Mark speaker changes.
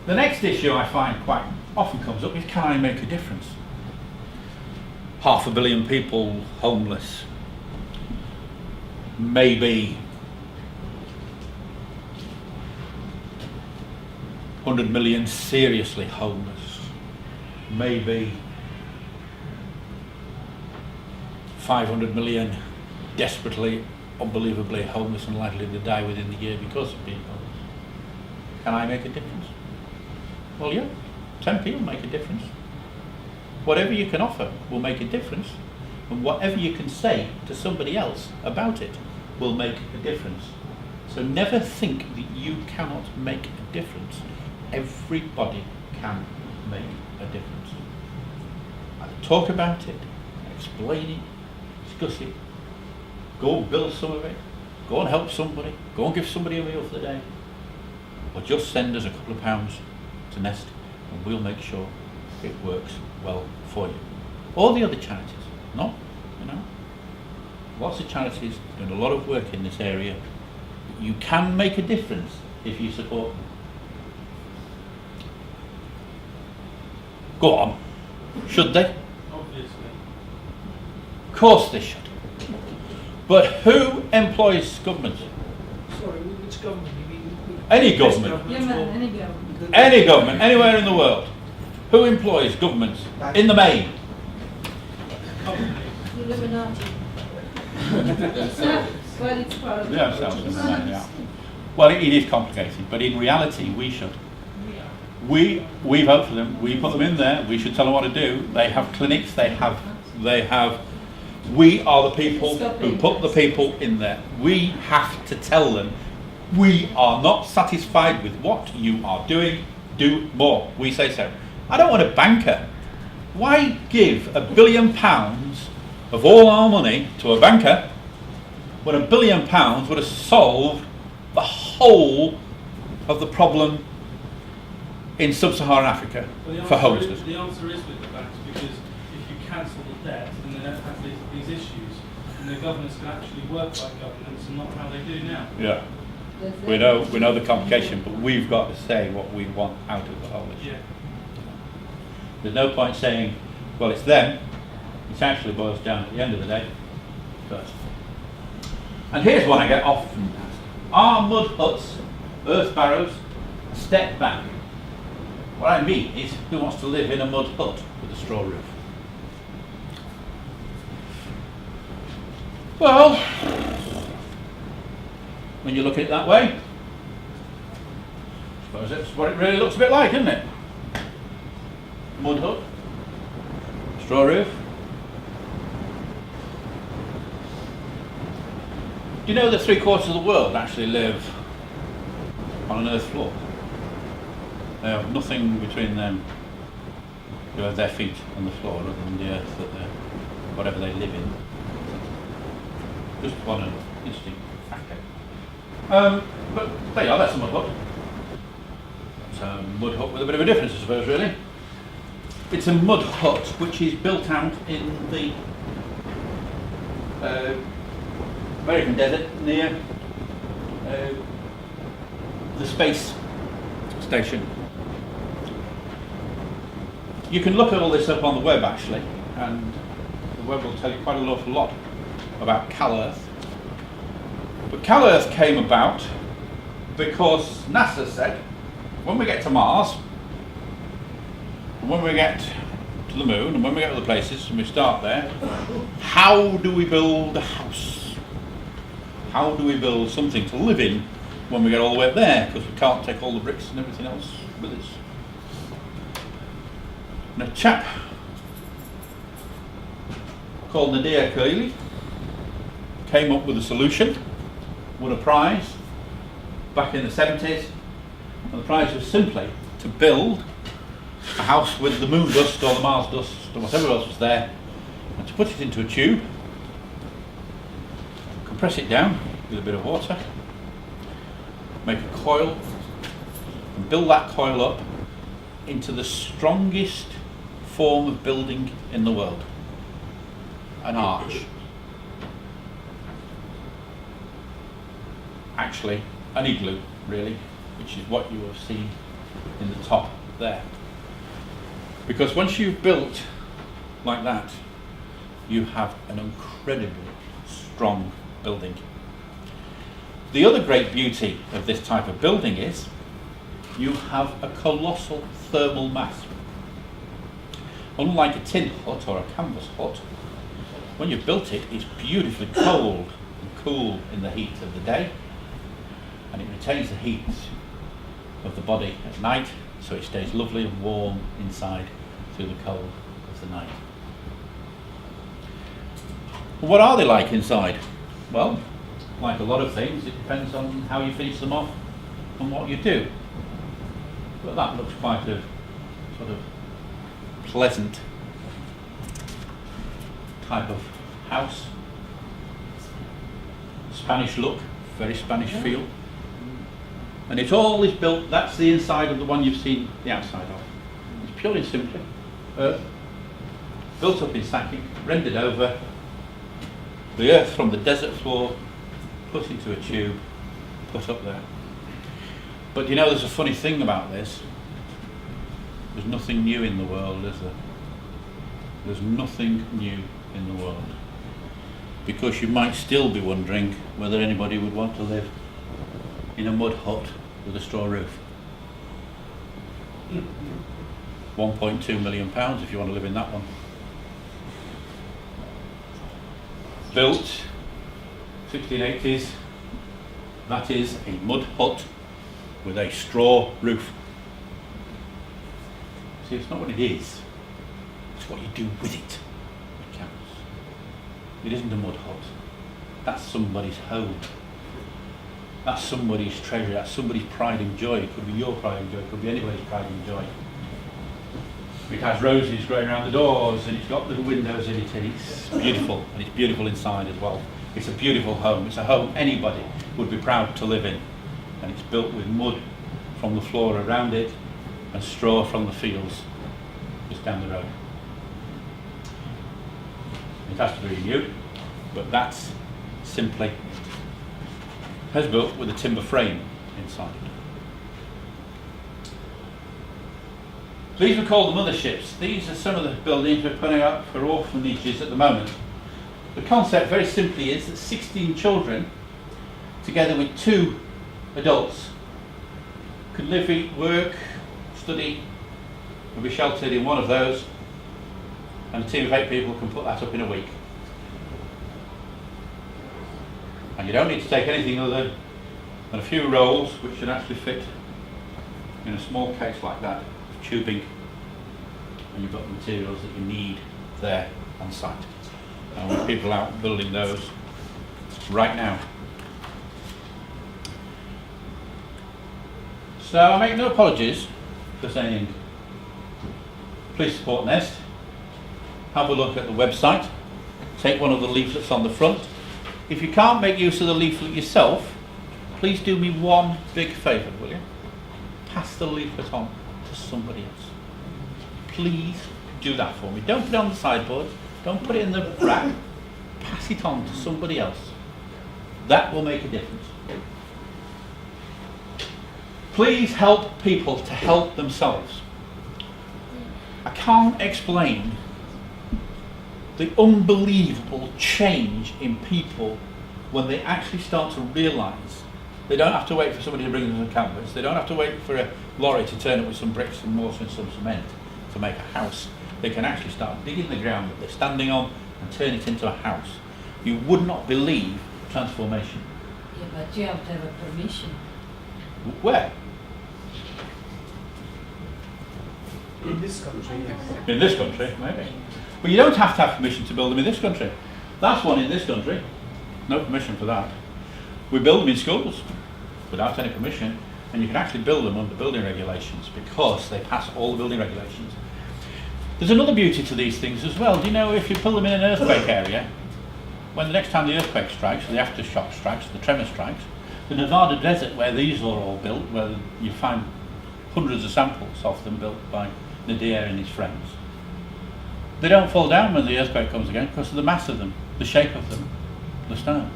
Speaker 1: The next issue I find quite often comes up is, can I make a difference? 500 million people homeless, maybe 100 million seriously homeless, maybe 500 million desperately, unbelievably homeless and likely to die within the year because of being homeless. Can I make a difference? Well, yeah, 10 people make a difference. Whatever you can offer will make a difference, and whatever you can say to somebody else about it will make a difference. So never think that you cannot make a difference. Everybody can make a difference. Either talk about it, explain it, discuss it, go and build some of it, go and help somebody, go and give somebody a meal for the day, or just send us a couple of pounds to Nest and we'll make sure it works well for you. All the other charities, no, lots of charities doing a lot of work in this area. You can make a difference if you support them. Go on. Should they?
Speaker 2: Obviously.
Speaker 1: Of course they should. But who employs government?
Speaker 3: Sorry, which government? You mean
Speaker 1: Any government.
Speaker 4: Yeah, man, any government.
Speaker 1: Any government, anywhere in the world. Who employs governments in the main?
Speaker 4: The Illuminati. Well, it's part of
Speaker 1: Yeah, sounds in the main, yeah. Well, it is complicated, but in reality we should. We vote for them, we put them in there, we should tell them what to do. They have clinics, we are the people who put the people in there. We have to tell them, we are not satisfied with what you are doing, do more. We say so. I don't want a banker. Why give £1 billion of all our money to a banker when £1 billion would have solved the whole of the problem in sub-Saharan Africa for homelessness?
Speaker 2: The answer is with the banks, because if you cancel the debt, then they don't have these issues, and the governments can actually work like governments and not how they do now.
Speaker 1: Yeah. We know the complication, but we've got to say what we want out of the whole issue.
Speaker 2: Yeah.
Speaker 1: There's no point saying, well, it's them. It actually boils down at the end of the day first. And here's one I get often asked. Are mud huts, earth barrows, a step back? What I mean is, who wants to live in a mud hut with a straw roof? Well, when you look at it that way, I suppose that's what it really looks a bit like, isn't it? Mud hut, straw roof. Do you know that 3/4 of the world actually live on an earth floor? They have nothing between them who have their feet on the floor other than the earth that whatever they live in. Just one interesting fact. But there you are, that's a mud hut. It's a mud hut with a bit of a difference, I suppose, really. It's a mud hut which is built out in the American desert near the space station. You can look at all this up on the web actually, and the web will tell you quite an awful lot about Cal-Earth. But Cal-Earth came about because NASA said, when we get to Mars, and when we get to the moon, and when we get to other places, and we start there, how do we build a house? How do we build something to live in when we get all the way up there? Because we can't take all the bricks and everything else with us. And a chap called Nadir Khalili came up with a solution, won a prize back in the 70s, and the prize was simply to build a house with the moon dust or the Mars dust or whatever else was there, and to put it into a tube, compress it down with a bit of water, make a coil, and build that coil up into the strongest form of building in the world, an arch. Actually, an igloo, really, which is what you have seen in the top there. Because once you've built like that, you have an incredibly strong building. The other great beauty of this type of building is you have a colossal thermal mass. Unlike a tin hut or a canvas hut, when you've built it, it's beautifully cold and cool in the heat of the day, and it retains the heat of the body at night, so it stays lovely and warm inside through the cold of the night. What are they like inside? Well, like a lot of things, it depends on how you finish them off and what you do. But that looks quite a sort of pleasant type of house. Spanish look, very Spanish feel. And it all is built, that's the inside of the one you've seen the outside of. It's purely and simply earth, built up in sacking, rendered over, the earth from the desert floor, put into a tube, put up there. But you know, there's a funny thing about this. There's nothing new in the world, is there? There's nothing new in the world. Because you might still be wondering whether anybody would want to live in a mud hut with a straw roof. £1.2 million if you want to live in that one. Built 1680s, that is a mud hut with a straw roof. See, it's not what it is, it's what you do with it that counts. It isn't a mud hut, that's somebody's home. That's somebody's treasure, that's somebody's pride and joy. It could be your pride and joy, it could be anybody's pride and joy. It has roses growing around the doors, and it's got little windows in it, and it's beautiful, and it's beautiful inside as well. It's a beautiful home. It's a home anybody would be proud to live in, and it's built with mud from the floor around it and straw from the fields just down the road. It has to be renewed, but that's simply has built with a timber frame inside it. These are called the motherships. These are some of the buildings we're putting up for orphanages at the moment. The concept very simply is that 16 children, together with 2 adults, could live, eat, work, study, and be sheltered in one of those, and a team of 8 people can put that up in a week. And you don't need to take anything other than a few rolls which should actually fit in a small case like that, tubing, and you've got the materials that you need there on site. And with people out building those right now. So I make no apologies for saying please support Nest. Have a look at the website, take one of the leaflets on the front. If you can't make use of the leaflet yourself, please do me one big favour, will you? Pass the leaflet on to somebody else. Please do that for me. Don't put it on the sideboard, don't put it in the rack, pass it on to somebody else. That will make a difference. Please help people to help themselves. I can't explain the unbelievable change in people when they actually start to realise they don't have to wait for somebody to bring them a canvas, they don't have to wait for a lorry to turn up with some bricks and mortar and some cement to make a house. They can actually start digging the ground that they're standing on and turn it into a house. You would not believe transformation.
Speaker 4: Yeah, but you have to have a permission.
Speaker 1: Where?
Speaker 3: In this country, yes.
Speaker 1: In this country, maybe. But you don't have to have permission to build them in this country. That's one in this country. No permission for that. We build them in schools without any permission, and you can actually build them under building regulations because they pass all the building regulations. There's another beauty to these things as well. Do you know if you pull them in an earthquake area, when the next time the earthquake strikes, or the aftershock strikes, the tremor strikes, the Nevada desert where these are all built, where you find hundreds of samples of them built by Nadir and his friends, they don't fall down when the earthquake comes again because of the mass of them, the shape of them, the stone.